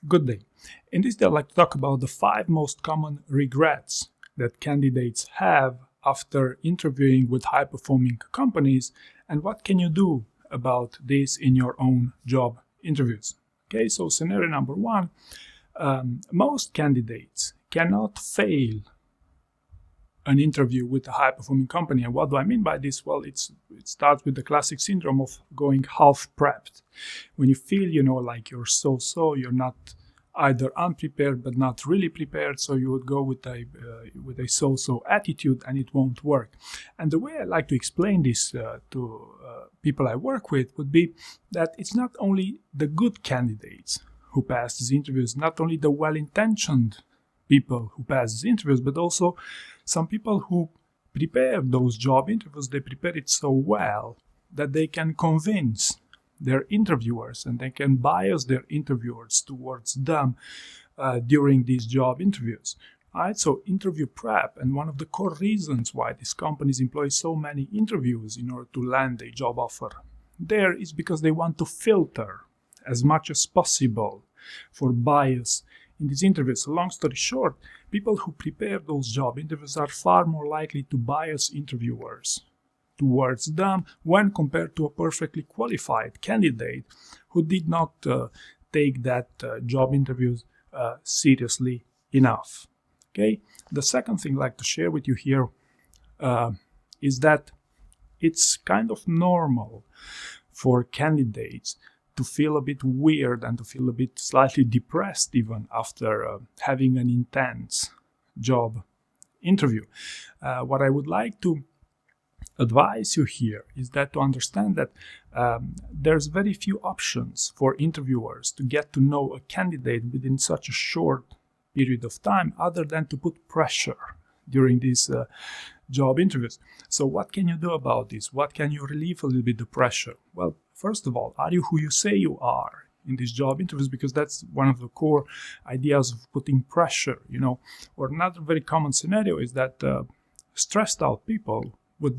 Good day. In this day, I'd like to talk about the 5 most common regrets that candidates have after interviewing with high-performing companies, and what can you do about this in your own job interviews. Okay, so scenario number one, most candidates cannot fail an interview with a high-performing company. And what do I mean by this? Well, it starts with the classic syndrome of going half prepped. When you feel, like you're so-so, you're not either unprepared but not really prepared, so you would go with a so-so attitude, and it won't work. And the way I like to explain this to people I work with would be that it's not only the good candidates who pass these interviews, not only the well-intentioned people who pass these interviews, but also some people who prepare those job interviews. They prepare it so well that they can convince their interviewers, and they can bias their interviewers towards them during these job interviews. Right? So interview prep, and one of the core reasons why these companies employ so many interviews in order to land a job offer there is because they want to filter as much as possible for bias in these interviews. So long story short, people who prepare those job interviews are far more likely to bias interviewers towards them when compared to a perfectly qualified candidate who did not take that job interviews seriously enough. Okay. The second thing I'd like to share with you here is that it's kind of normal for candidates to feel a bit weird and to feel a bit slightly depressed even after having an intense job interview. What I would like to advise you here is that to understand that there's very few options for interviewers to get to know a candidate within such a short period of time other than to put pressure during these job interviews. So what can you do about this? What can you relieve a little bit the pressure? Well, first of all, are you who you say you are in these job interviews? Because that's one of the core ideas of putting pressure, Or another very common scenario is that stressed out people would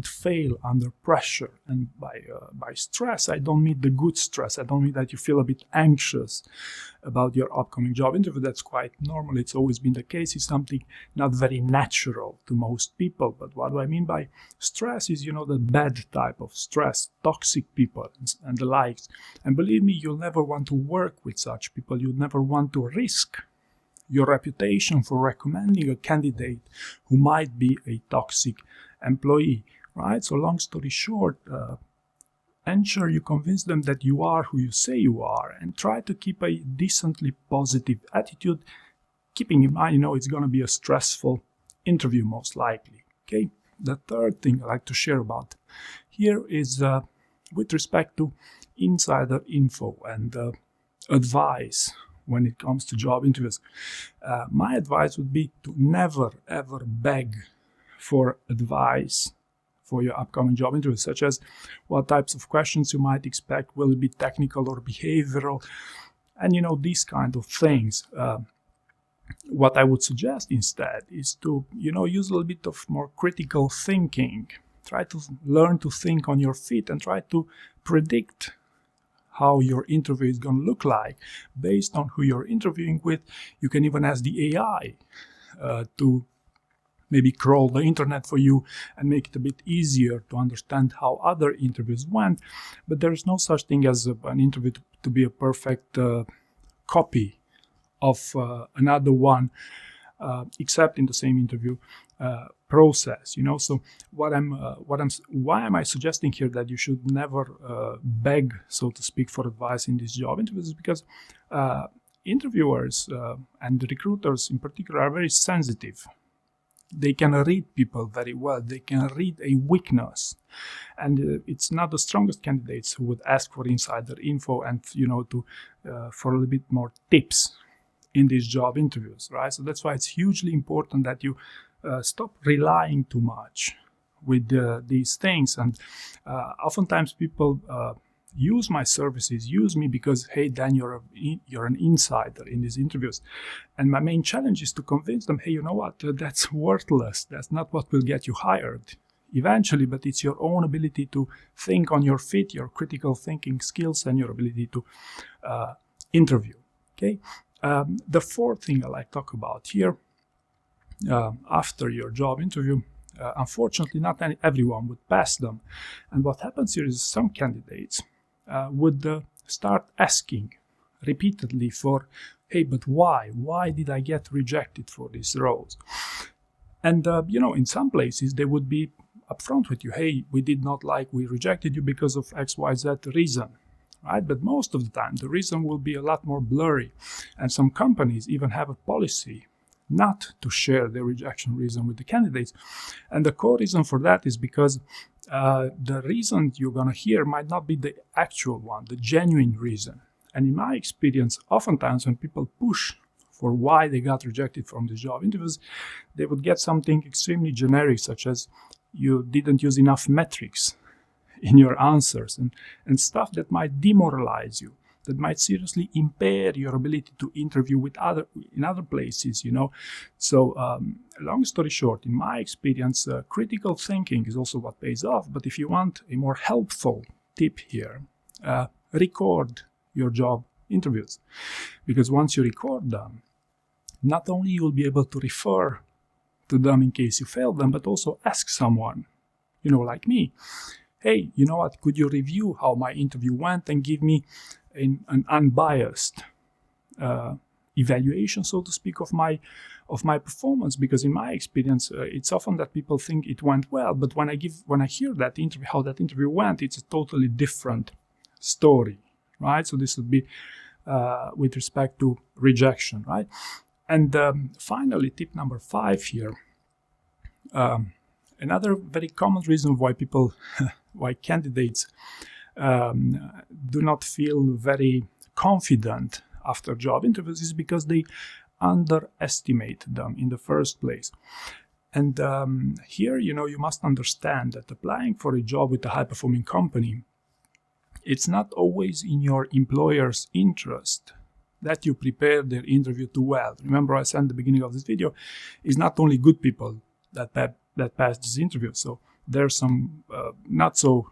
fail under pressure. And by stress, I don't mean the good stress. I don't mean that you feel a bit anxious about your upcoming job interview. That's quite normal. It's always been the case. It's something not very natural to most people. But what do I mean by stress is, the bad type of stress, toxic people and the likes. And believe me, you'll never want to work with such people. You'll never want to risk your reputation for recommending a candidate who might be a toxic employee, right? So long story short, ensure you convince them that you are who you say you are, and try to keep a decently positive attitude, keeping in mind, it's going to be a stressful interview most likely, okay? The third thing I'd like to share about here is with respect to insider info and advice when it comes to job interviews. My advice would be to never ever beg for advice for your upcoming job interviews, such as what types of questions you might expect, will it be technical or behavioral, and these kind of things. What I would suggest instead is to use a little bit of more critical thinking. Try to learn to think on your feet and try to predict how your interview is going to look like based on who you're interviewing with. You can even ask the AI to maybe crawl the internet for you and make it a bit easier to understand how other interviews went. But there is no such thing as an interview to be a perfect copy of another one, except in the same interview process. So why am I suggesting here that you should never beg, so to speak, for advice in these job interviews? Is because interviewers and recruiters in particular are very sensitive. They can read people very well. They can read a weakness, and it's not the strongest candidates who would ask for insider info and for a little bit more tips in these job interviews, right? So that's why it's hugely important that you stop relying too much with these things. And oftentimes people use my services, use me because, hey, Dan, you're an insider in these interviews. And my main challenge is to convince them, hey, you know what, that's worthless. That's not what will get you hired. eventually, but it's your own ability to think on your feet, your critical thinking skills, and your ability to interview. Okay. The fourth thing I like to talk about here, after your job interview, unfortunately, not everyone would pass them. And what happens here is some candidates would start asking repeatedly for, hey, but why? Why did I get rejected for these roles? And, in some places, they would be upfront with you, hey, we rejected you because of X, Y, Z reason, right? But most of the time, the reason will be a lot more blurry. And some companies even have a policy not to share their rejection reason with the candidates. And the core reason for that is because the reason you're going to hear might not be the actual one, the genuine reason. And in my experience, oftentimes when people push for why they got rejected from the job interviews, they would get something extremely generic, such as you didn't use enough metrics in your answers, and stuff that might demoralize you, that might seriously impair your ability to interview in other places, So long story short, in my experience, critical thinking is also what pays off. But if you want a more helpful tip here, record your job interviews, because once you record them, not only you will be able to refer to them in case you fail them, but also ask someone, like me, hey, you know what, could you review how my interview went and give me an unbiased evaluation, so to speak, of my performance? Because in my experience, it's often that people think it went well, but when I hear that interview, how that interview went, it's a totally different story, right? So this would be with respect to rejection, right? And finally, tip number 5 here. Another very common reason why candidates do not feel very confident after job interviews is because they underestimate them in the first place. And here, you must understand that applying for a job with a high-performing company, it's not always in your employer's interest that you prepare their interview too well. Remember, I said at the beginning of this video, it's not only good people that pass this interview. So there's some not so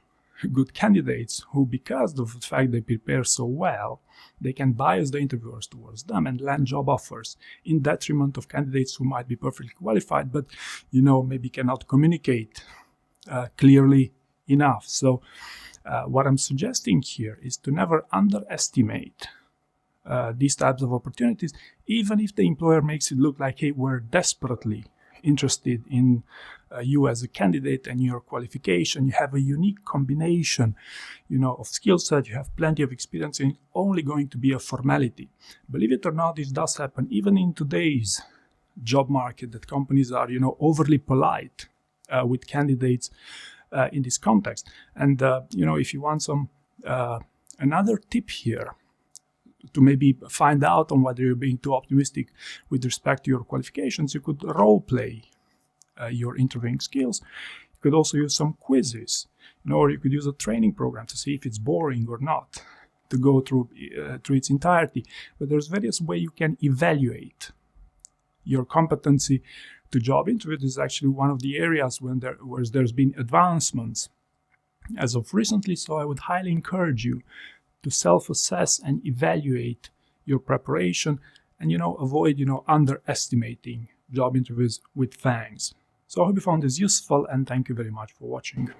good candidates who, because of the fact they prepare so well, they can bias the interviewers towards them and land job offers in detriment of candidates who might be perfectly qualified, but maybe cannot communicate clearly enough. So what I'm suggesting here is to never underestimate these types of opportunities, even if the employer makes it look like, hey, we're desperately interested in you as a candidate and your qualification. You have a unique combination, of skill set. You have plenty of experience, and it's only going to be a formality. Believe it or not, this does happen even in today's job market, that companies are, overly polite with candidates in this context. And, if you want some another tip here, to maybe find out on whether you're being too optimistic with respect to your qualifications, you could role play your interviewing skills. You could also use some quizzes, or you could use a training program to see if it's boring or not, to go through its entirety. But there's various ways you can evaluate your competency to job interview. This is actually one of the areas where there's been advancements as of recently. So I would highly encourage you to self-assess and evaluate your preparation, and avoid underestimating job interviews with fangs. So I hope you found this useful, and thank you very much for watching.